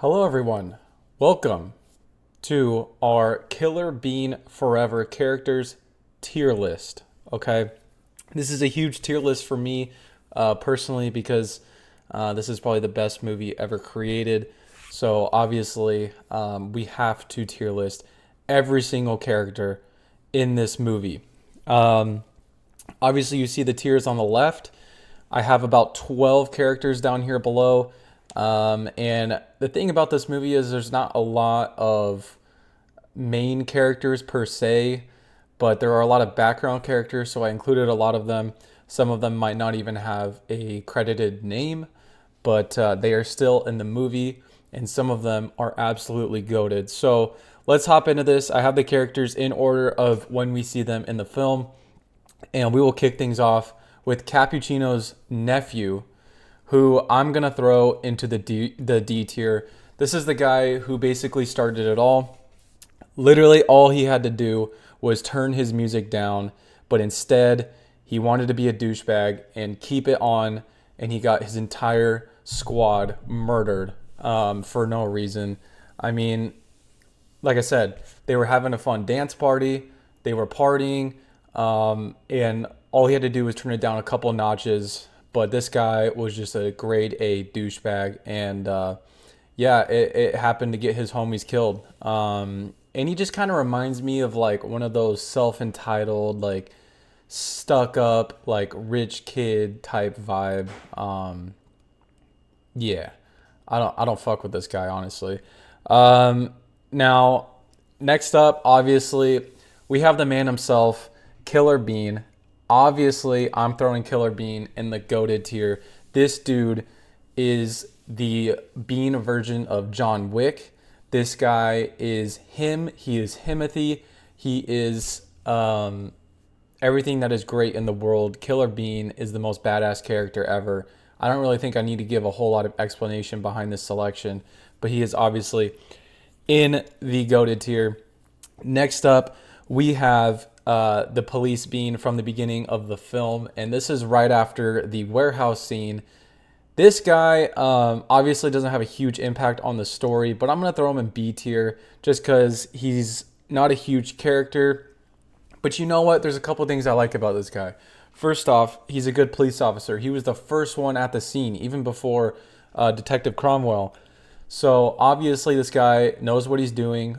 Hello, everyone. Welcome to our Killer Bean Forever characters tier list. Okay, this is a huge tier list for me personally because this is probably the best movie ever created. So obviously, we have to tier list every single character in this movie. Um, Obviously, you see the tiers on the left. I have about 12 characters down here below. And the thing about this movie is there's not a lot of main characters per se, but there are a lot of background characters, so I included a lot of them. Some of them might not even have a credited name, but they are still in the movie, and some of them are absolutely goated. So let's hop into this. I have the characters in order of when we see them in the film, and we will kick things off with Cappuccino's nephew, who I'm gonna throw into the D tier. This is the guy who basically started it all. Literally, all he had to do was turn his music down, but instead, he wanted to be a douchebag and keep it on, and he got his entire squad murdered for no reason. I mean, like I said, they were having a fun dance party. They were partying, and all he had to do was turn it down a couple notches. But this guy was just a grade A douchebag, and yeah, it happened to get his homies killed. And he just kind of reminds me of like one of those self-entitled, like stuck up, like rich kid type vibe. Yeah, I don't fuck with this guy honestly. Um, Now, next up, obviously, we have the man himself, Killer Bean. Obviously, I'm throwing Killer Bean in the goated tier. This dude is the Bean version of John Wick. This guy is him. He is Himothy. He is everything that is great in the world. Killer Bean is the most badass character ever. I don't really think I need to give a whole lot of explanation behind this selection, but he is obviously in the goated tier. Next up, we have the police bean from the beginning of the film, and this is right after the warehouse scene. This guy obviously doesn't have a huge impact on the story, but I'm going to throw him in B tier just because he's not a huge character. But you know what? There's a couple things I like about this guy. First off, he's a good police officer. He was the first one at the scene, even before Detective Cromwell. So obviously, this guy knows what he's doing.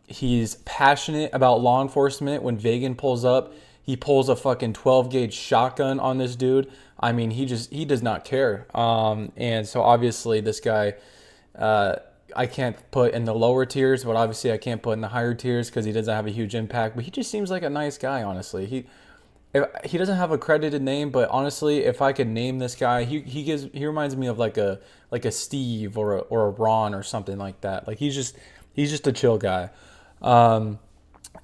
He's passionate about law enforcement. When Vagan pulls up, he pulls a fucking 12 gauge shotgun on this dude. I mean, he does not care. And so obviously, this guy, I can't put in the lower tiers, but obviously I can't put in the higher tiers because he doesn't have a huge impact. But he just seems like a nice guy, honestly. He doesn't have a credited name, but honestly, if I could name this guy, he reminds me of like a Steve or a Ron or something like that. Like he's just a chill guy. Um,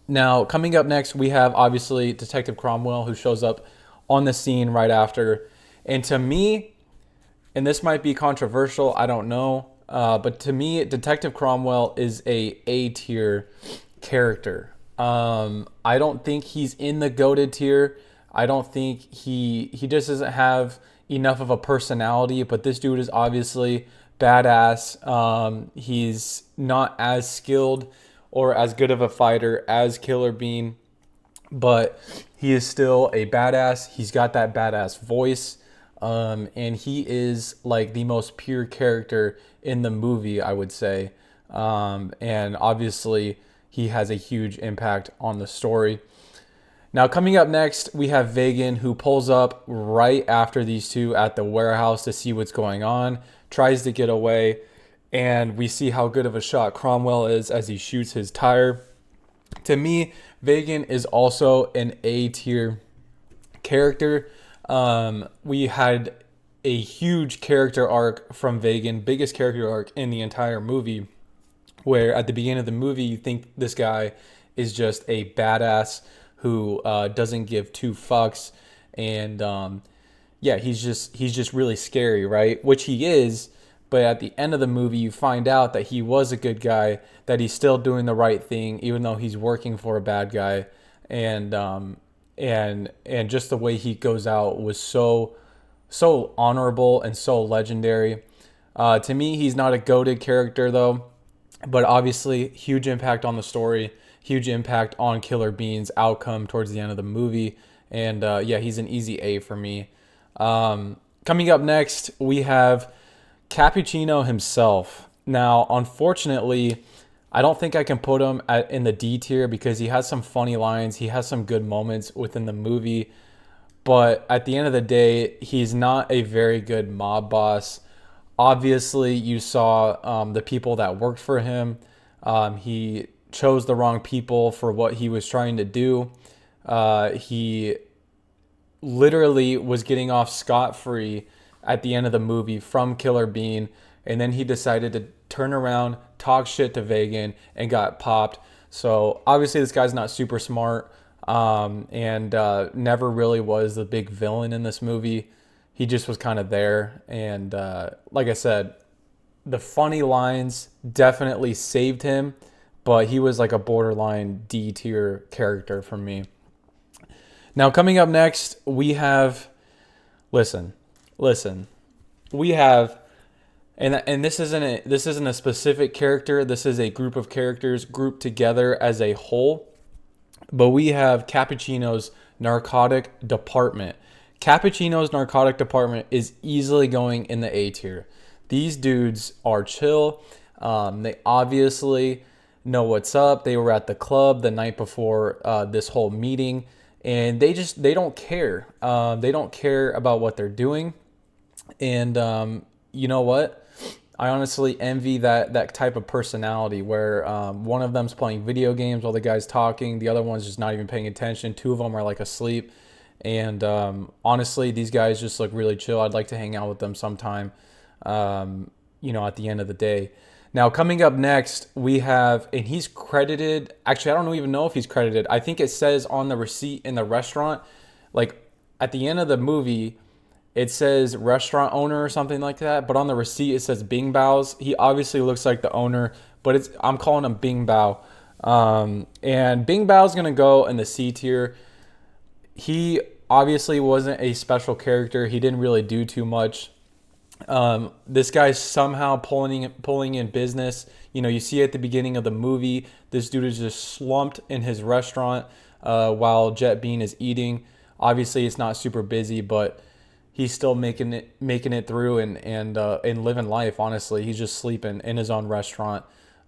Now coming up next, we have obviously Detective Cromwell who shows up on the scene right after, and to me, and this might be controversial, I don't know, but to me, Detective Cromwell is a tier character. I don't think he's in the goated tier. I don't think he just doesn't have enough of a personality. But this dude is obviously badass. He's not as skilled or as good of a fighter as Killer Bean, but he is still a badass. He's got that badass voice. And he is like the most pure character in the movie, I would say. And obviously, he has a huge impact on the story. Now, coming up next, we have Vagan, who pulls up right after these two at the warehouse to see what's going on, tries to get away, and we see how good of a shot Cromwell is as he shoots his tire. To me, Vagan is also an A tier character. We had a huge character arc from Vagan, biggest character arc in the entire movie, where at the beginning of the movie you think this guy is just a badass who doesn't give two fucks, and yeah, he's just really scary, right? Which he is. But at the end of the movie, you find out that he was a good guy, that he's still doing the right thing, even though he's working for a bad guy, and and just the way he goes out was so honorable and so legendary. To me, he's not a goated character though, but obviously huge impact on the story, huge impact on Killer Bean's outcome towards the end of the movie. And yeah, he's an easy A for me. Coming up next, we have Cappuccino himself. Now, unfortunately, I don't think I can put him in the D tier because he has some funny lines. He has some good moments within the movie. But at the end of the day, he's not a very good mob boss. Obviously, you saw the people that worked for him. He chose the wrong people for what he was trying to do. He literally was getting off scot-free at the end of the movie from Killer Bean, and then he decided to turn around, talk shit to Vegan, and got popped. So obviously this guy's not super smart, and never really was the big villain in this movie. He just was kind of there, and like I said, the funny lines definitely saved him, but he was like a borderline D tier character for me. Now, coming up next, we have, listen, we have, and this isn't a specific character. This is a group of characters grouped together as a whole. But we have Cappuccino's narcotic department. Cappuccino's narcotic department is easily going in the A tier. These dudes are chill. They obviously know what's up. They were at the club the night before this whole meeting, and they don't care. They don't care about what they're doing. And you know what? I honestly envy that type of personality where one of them's playing video games while the guy's talking. The other one's just not even paying attention. Two of them are like asleep. And honestly, these guys just look really chill. I'd like to hang out with them sometime, at the end of the day. Now, coming up next, we have, and he's credited. Actually, I don't even know if he's credited. I think it says on the receipt in the restaurant, like at the end of the movie, it says restaurant owner or something like that. But on the receipt, it says Bing Bao's. He obviously looks like the owner, but I'm calling him Bing Bao. And Bing Bao's going to go in the C tier. He obviously wasn't a special character. He didn't really do too much. This guy's somehow pulling in business. You see at the beginning of the movie, this dude is just slumped in his restaurant while Jet Bean is eating. Obviously, it's not super busy, but he's still making it through and living life. Honestly, he's just sleeping in his own restaurant.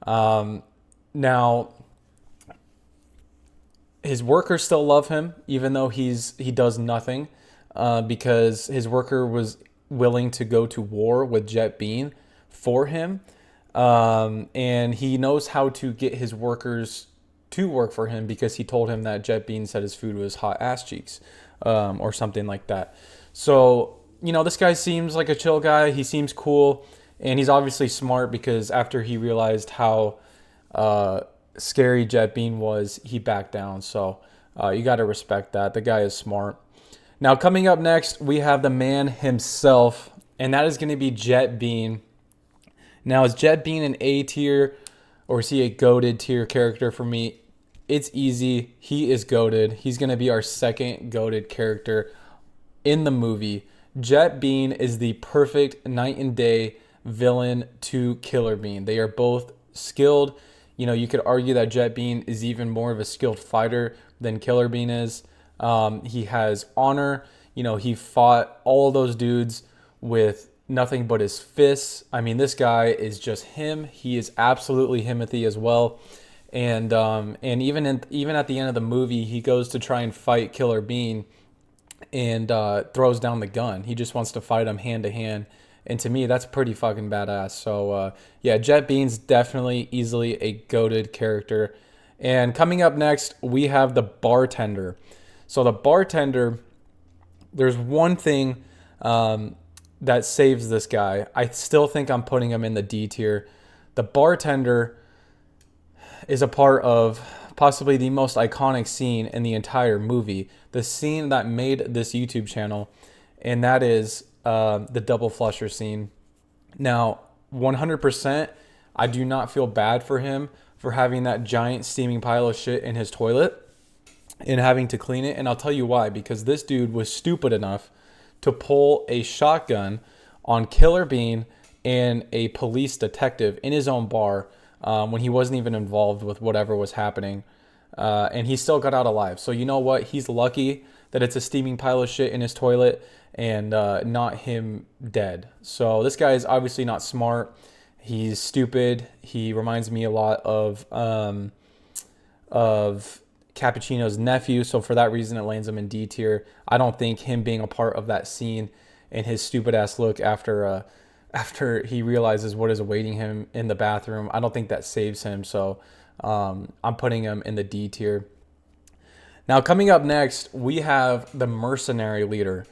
Now, his workers still love him, even though he does nothing, because his worker was willing to go to war with Jet Bean for him, and he knows how to get his workers to work for him because he told him that Jet Bean said his food was hot ass cheeks, or something like that. So this guy seems like a chill guy. He seems cool, and he's obviously smart because after he realized how scary Jet Bean was, he backed down. So you got to respect that. The guy is smart. Now, coming up next, we have the man himself, and that is going to be Jet Bean. Now, is Jet Bean an A tier, or is he a goated tier character for me? It's easy. He is goated. He's going to be our second goated character in the movie. Jet Bean is the perfect night and day villain to Killer Bean. They are both skilled. You could argue that Jet Bean is even more of a skilled fighter than Killer Bean is. He has honor. He fought all of those dudes with nothing but his fists. I mean, this guy is just him. He is absolutely Himothy as well. And even at the end of the movie, he goes to try and fight Killer Bean and throws down the gun. He just wants to fight him hand to hand. And to me, that's pretty fucking badass. So, yeah, Jet Bean's definitely easily a goated character. And coming up next, we have the bartender. So the bartender, there's one thing that saves this guy. I still think I'm putting him in the D tier. The bartender is a part of possibly the most iconic scene in the entire movie. The scene that made this YouTube channel, and that is the double flusher scene. Now, 100%, I do not feel bad for him for having that giant steaming pile of shit in his toilet and having to clean it. And I'll tell you why. Because this dude was stupid enough to pull a shotgun on Killer Bean and a police detective in his own bar when he wasn't even involved with whatever was happening. And he still got out alive. So you know what? He's lucky that it's a steaming pile of shit in his toilet and not him dead. So this guy is obviously not smart. He's stupid. He reminds me a lot of Cappuccino's nephew. So for that reason, it lands him in D tier. I don't think him being a part of that scene and his stupid ass look after he realizes what is awaiting him in the bathroom, I don't think that saves him. So I'm putting him in the D tier. Now, coming up next, we have the mercenary leader.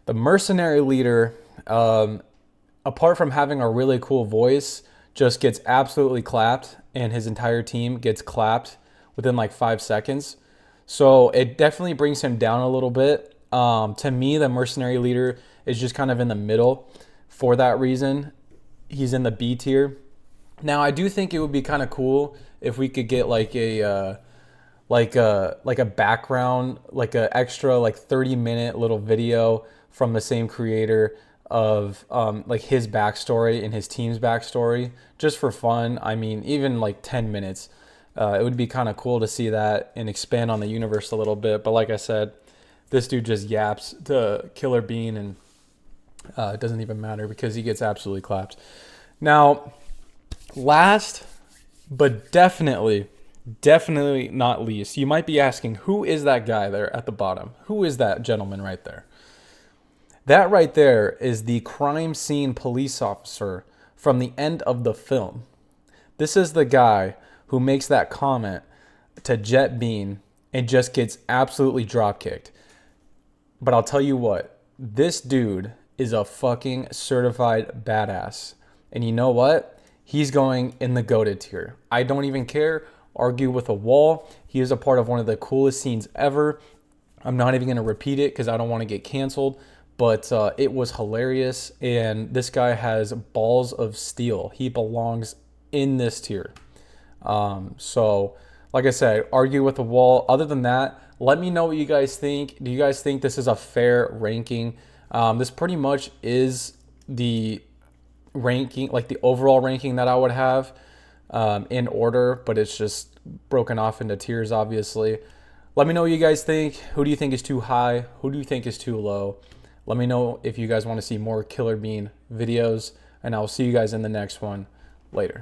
The mercenary leader, apart from having a really cool voice, just gets absolutely clapped, and his entire team gets clapped within like 5 seconds. So it definitely brings him down a little bit. To me, the mercenary leader is just kind of in the middle. For that reason, he's in the B tier. Now, I do think it would be kind of cool if we could get like a background, like a extra like 30-minute little video from the same creator of like his backstory and his team's backstory, just for fun. I mean, even like 10 minutes. It would be kind of cool to see that and expand on the universe a little bit. But like I said, this dude just yaps to Killer Bean, and it doesn't even matter because he gets absolutely clapped. Now, last but definitely not least, you might be asking, who is that guy there at the bottom? Who is that gentleman right there? That right there is the crime scene police officer from the end of the film. This is the guy who makes that comment to Jet Bean and just gets absolutely drop-kicked. But I'll tell you what, this dude is a fucking certified badass. And you know what? He's going in the GOATed tier. I don't even care. Argue with a wall. He is a part of one of the coolest scenes ever. I'm not even going to repeat it because I don't want to get canceled. But it was hilarious. And this guy has balls of steel. He belongs in this tier. So, like I said, argue with a wall. Other than that, let me know what you guys think. Do you guys think this is a fair ranking? This pretty much is the ranking, like the overall ranking that I would have in order, but it's just broken off into tiers, obviously. Let me know what you guys think. Who do you think is too high? Who do you think is too low? Let me know if you guys want to see more Killer Bean videos, and I'll see you guys in the next one. Later.